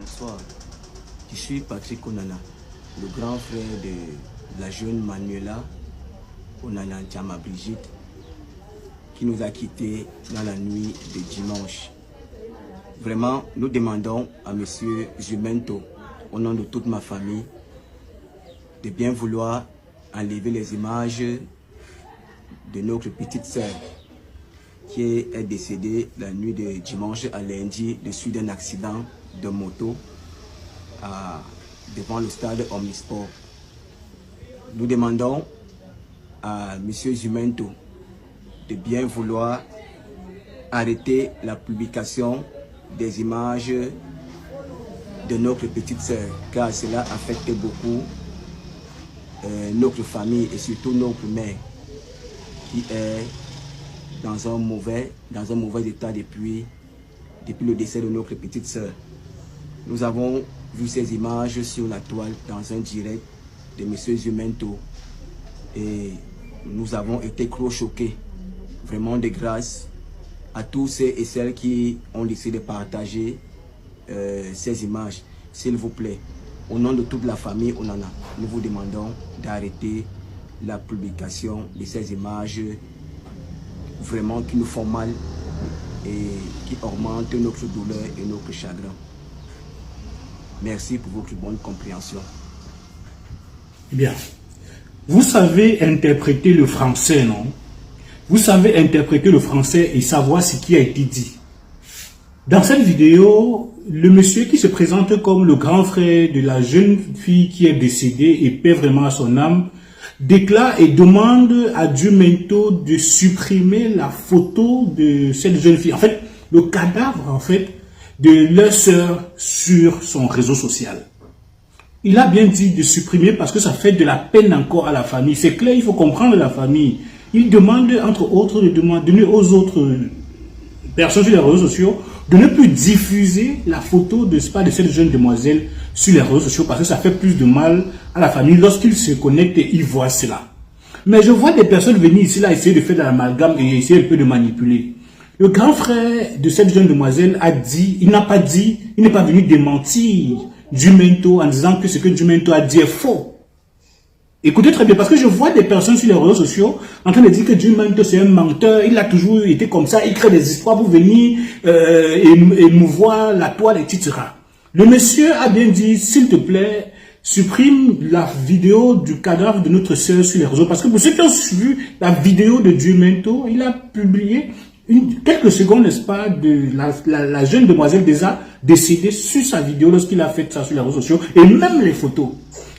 Bonsoir, je suis Patrick Onana, le grand frère de la jeune Manuela Onana Chama Brigitte, qui nous a quittés dans la nuit de dimanche. Vraiment, nous demandons à M. Jumento, au nom de toute ma famille, de bien vouloir enlever les images de notre petite sœur qui est décédée la nuit de dimanche à lundi de suite d'un accident de moto devant le stade Omnisport. Nous demandons à M. Jumento de bien vouloir arrêter la publication des images de notre petite sœur, car cela affecte beaucoup notre famille et surtout notre mère qui est dans un mauvais état depuis le décès de notre petite sœur. Nous avons vu ces images sur la toile dans un direct de M. Jumento et nous avons été trop choqués. Vraiment de grâce à tous ceux et celles qui ont décidé de partager ces images. S'il vous plaît, au nom de toute la famille Onana, nous vous demandons d'arrêter la publication de ces images vraiment qui nous font mal et qui augmentent notre douleur et notre chagrin. Merci pour votre bonne compréhension. Bien. Vous savez interpréter le français, non? Vous savez interpréter le français et savoir ce qui a été dit. Dans cette vidéo, le monsieur qui se présente comme le grand frère de la jeune fille qui est décédée et paie vraiment à son âme, déclare et demande à Jumento de supprimer la photo de cette jeune fille. En fait, le cadavre, en fait, de leur sœur sur son réseau social. Il a bien dit de supprimer parce que ça fait de la peine encore à la famille. C'est clair, il faut comprendre la famille. Il demande, entre autres, de donner aux autres personnes sur les réseaux sociaux de ne plus diffuser la photo de cette jeune demoiselle sur les réseaux sociaux parce que ça fait plus de mal à la famille lorsqu'ils se connectent et ils voient cela. Mais je vois des personnes venir ici là essayer de faire de l'amalgame et essayer un peu de manipuler. Le grand frère de cette jeune demoiselle a dit, il n'a pas dit, il n'est pas venu démentir Jumento en disant que ce que Jumento a dit est faux. Écoutez très bien, parce que je vois des personnes sur les réseaux sociaux en train de dire que Jumento c'est un menteur, il a toujours été comme ça, il crée des histoires pour venir émouvoir la toile, etc. Le monsieur a bien dit, s'il te plaît, supprime la vidéo du cadavre de notre sœur sur les réseaux. Parce que pour ceux qui ont suivi la vidéo de Jumento, il a publié quelques secondes, n'est-ce pas, de la jeune demoiselle déjà décédée sur sa vidéo lorsqu'il a fait ça sur les réseaux sociaux et même les photos.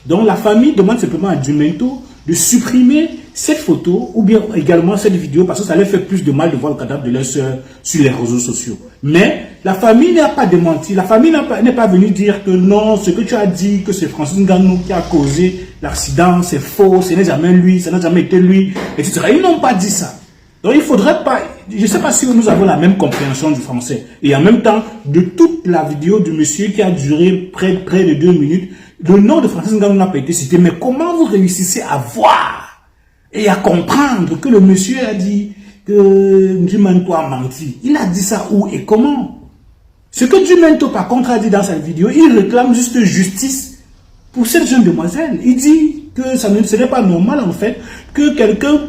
Donc la famille demande simplement à Jumento de supprimer cette photo ou bien également cette vidéo parce que ça leur fait plus de mal de voir le cadavre de leur soeur sur les réseaux sociaux. Mais la famille n'a pas démenti, la famille n'est pas venue dire que non, ce que tu as dit, que c'est Francis Ngannou qui a causé l'accident, c'est faux, ce n'est jamais lui, ça n'a jamais été lui, etc. Ils n'ont pas dit ça. Donc il ne faudrait pas, je ne sais pas si nous avons la même compréhension du français. Et en même temps, de toute la vidéo du monsieur qui a duré près de 2 minutes, le nom de Francis Ngannou n'a pas été cité. Mais comment vous réussissez à voir et à comprendre que le monsieur a dit que Jumento a menti? Il a dit ça où et comment? Ce que Jumento par contre a dit dans sa vidéo, il réclame juste justice pour cette jeune demoiselle. Il dit que ce n'est pas normal en fait que quelqu'un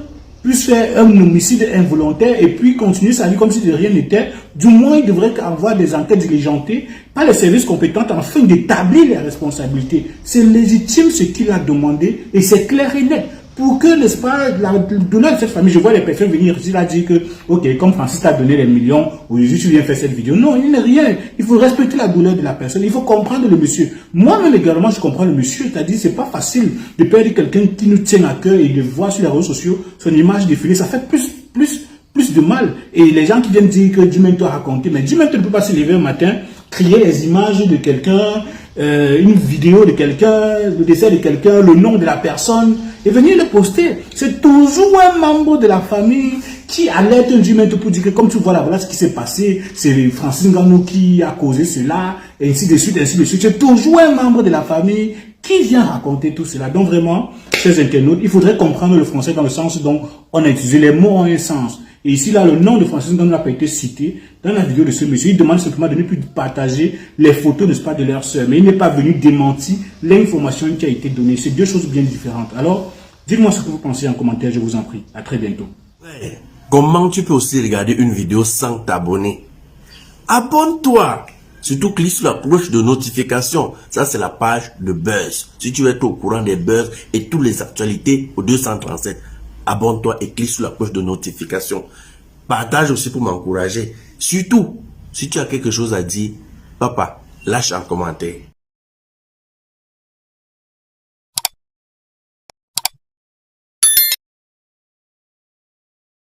puisse faire un homicide involontaire et puis continuer sa vie comme si de rien n'était. Du moins, il devrait avoir des enquêtes diligentées par les services compétents afin d'établir les responsabilités. C'est légitime ce qu'il a demandé et c'est clair et net. Pour que, n'est-ce pas, la douleur de cette famille, je vois les personnes venir ici, là, dire que, ok, comme Francis t'a donné les millions, aujourd'hui tu viens faire cette vidéo. Non, il n'est rien. Il faut respecter la douleur de la personne. Il faut comprendre le monsieur. Moi-même également, je comprends le monsieur. C'est-à-dire, c'est pas facile de perdre quelqu'un qui nous tient à cœur et de voir sur les réseaux sociaux son image défiler. Ça fait plus de mal. Et les gens qui viennent dire que Jumento a raconté, mais Jumento ne peut pas se lever un matin, crier les images de quelqu'un, une vidéo de quelqu'un, le décès de quelqu'un, le nom de la personne, et venir le poster. C'est toujours un membre de la famille qui alerte un Jumento pour dire que comme tu vois là, voilà ce qui s'est passé, c'est Francis Ngannou qui a causé cela, et ainsi de suite, ainsi de suite. C'est toujours un membre de la famille qui vient raconter tout cela. Donc vraiment, chers internautes, il faudrait comprendre le français dans le sens dont on a utilisé les mots ont un sens. Et ici, là, le nom de Francis Ngannou n'a pas été cité dans la vidéo de ce monsieur. Il demande simplement de ne plus partager les photos, n'est-ce pas, de leur sœur. Mais il n'est pas venu démentir l'information qui a été donnée. C'est deux choses bien différentes. Alors, dites-moi ce que vous pensez en commentaire, je vous en prie. À très bientôt. Ouais. Comment tu peux aussi regarder une vidéo sans t'abonner? Abonne-toi! Surtout clique sur la cloche de notification. Ça, c'est la page de Buzz. Si tu veux être au courant des buzz et toutes les actualités au 237, abonne-toi et clique sur la cloche de notification. Partage aussi pour m'encourager. Surtout, si tu as quelque chose à dire, papa, lâche un commentaire.